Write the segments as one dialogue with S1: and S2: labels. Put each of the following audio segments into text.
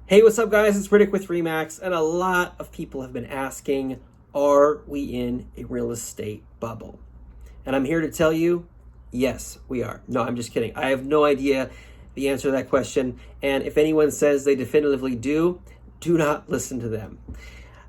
S1: Hey, what's up, guys? It's Riddick with Remax, and a lot of people have been asking, are we in a real estate bubble? And I'm here to tell you, yes, we are. No, I'm just kidding. I have no idea the answer to that question, and if anyone says they definitively do not listen to them.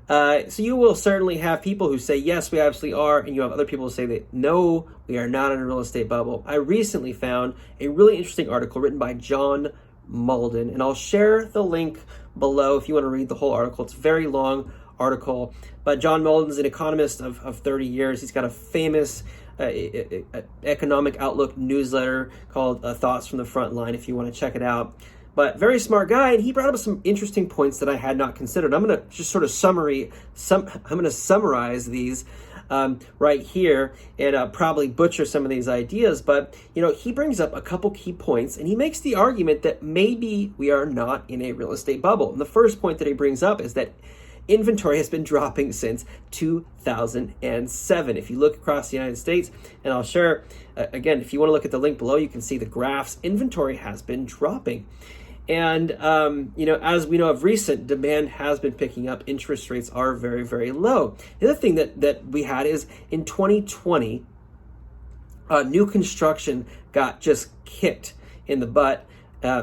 S1: So you will certainly have people who say, yes, we absolutely are, and you have other people who say that, no, we are not in a real estate bubble. I recently found a really interesting article written by John Malden, and I'll share the link below if you want to read the whole article. It's a very long article, but John Malden's an economist of 30 years. He's got a famous economic outlook newsletter called Thoughts from the Front Line if you want to check it out. But very smart guy, and he brought up some interesting points that I had not considered. I'm going to just sort of summarize these right here and probably butcher some of these ideas. But, he brings up a couple key points, and he makes the argument that maybe we are not in a real estate bubble. And the first point that he brings up is that inventory has been dropping since 2007. If you look across the United States, and I'll share, again, if you want to look at the link below, you can see the graphs. Inventory has been dropping. And, as we know of recent, demand has been picking up. Interest rates are very, very low. The other thing that we had is in 2020, new construction got just kicked in the butt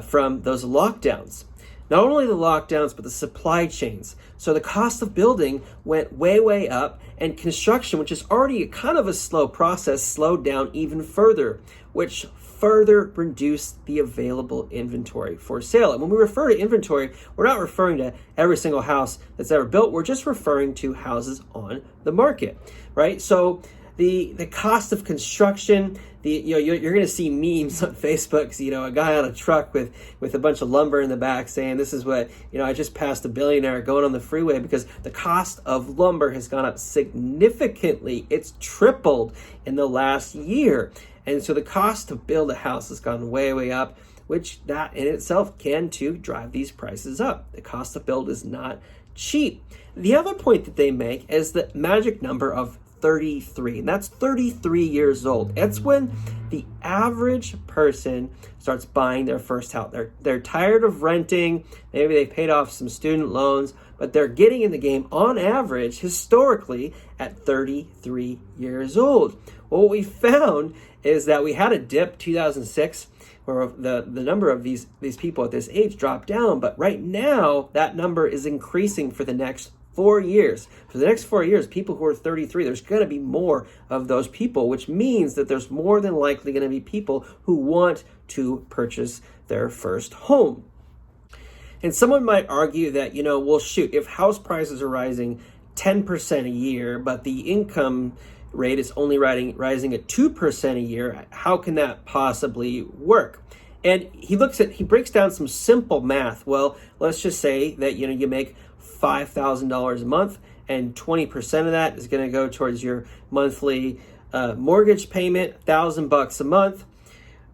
S1: from those lockdowns. Not only the lockdowns, but the supply chains. So the cost of building went way, way up, and construction, which is already kind of a slow process, slowed down even further, which further reduced the available inventory for sale. And when we refer to inventory, we're not referring to every single house that's ever built. We're just referring to houses on the market, right? So the cost of construction, you're going to see memes on Facebook, a guy on a truck with a bunch of lumber in the back saying, this is what, I just passed a billionaire going on the freeway because the cost of lumber has gone up significantly. It's tripled in the last year. And so the cost to build a house has gone way, way up, which that in itself can too drive these prices up. The cost to build is not cheap. The other point that they make is the magic number of 33, and that's 33 years old. That's when the average person starts buying their first house. They're tired of renting. Maybe they paid off some student loans, but they're getting in the game on average, historically, at 33 years old. Well, what we found is that we had a dip 2006 where the number of these people at this age dropped down, but right now that number is increasing for the next 4 years. For the next 4 years, people who are 33, there's going to be more of those people, which means that there's more than likely going to be people who want to purchase their first home. And someone might argue that, well, shoot, if house prices are rising 10% a year, but the income rate is only rising at 2% a year, how can that possibly work? And he breaks down some simple math. Well, let's just say that, you make $5,000 a month, and 20% of that is going to go towards your monthly mortgage payment, $1,000 a month,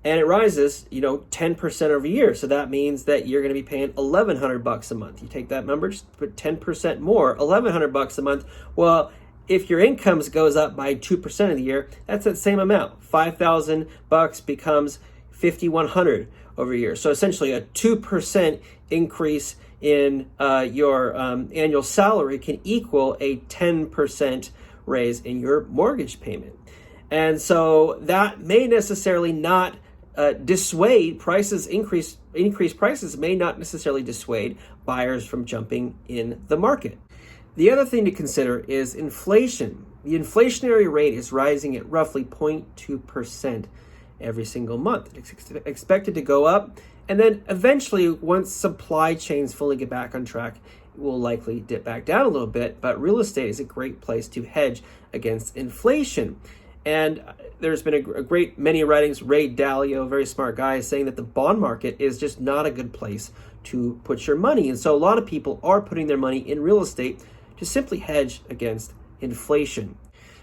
S1: and it rises, 10% every year. So that means that you're going to be paying $1,100 a month. You take that number, just put 10% more, $1,100 a month. Well, if your income goes up by 2% of the year, that's that same amount. $5,000 becomes $5,100 over a year. So essentially a 2% increase in your annual salary can equal a 10% raise in your mortgage payment. And so that may necessarily not dissuade prices, increased prices may not necessarily dissuade buyers from jumping in the market. The other thing to consider is inflation. The inflationary rate is rising at roughly 0.2% every single month. It's expected to go up, and then eventually, once supply chains fully get back on track, it will likely dip back down a little bit, but real estate is a great place to hedge against inflation. And there's been a great many writings. Ray Dalio, a very smart guy, is saying that the bond market is just not a good place to put your money. And so a lot of people are putting their money in real estate to simply hedge against inflation.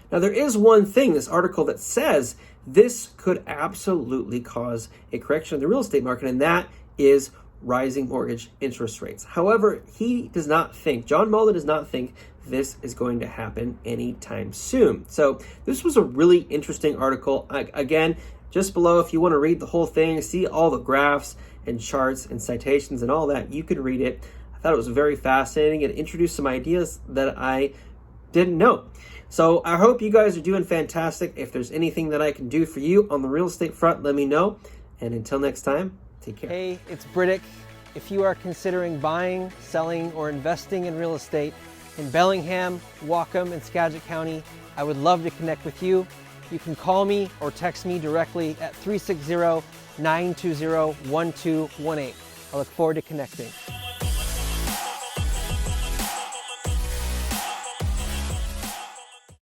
S1: Now, there is one thing, this article, that says this could absolutely cause a correction in the real estate market, and that is rising mortgage interest rates. However, John Malden does not think this is going to happen anytime soon. So this was a really interesting article. Again, just below, if you want to read the whole thing, see all the graphs and charts and citations and all that, you could read it. I thought it was very fascinating and introduced some ideas that I didn't know. So I hope you guys are doing fantastic. If there's anything that I can do for you on the real estate front, let me know. And until next time, take care.
S2: Hey, it's Britic. If you are considering buying, selling, or investing in real estate in Bellingham, Whatcom, and Skagit County, I would love to connect with you. You can call me or text me directly at 360-920-1218. I look forward to connecting.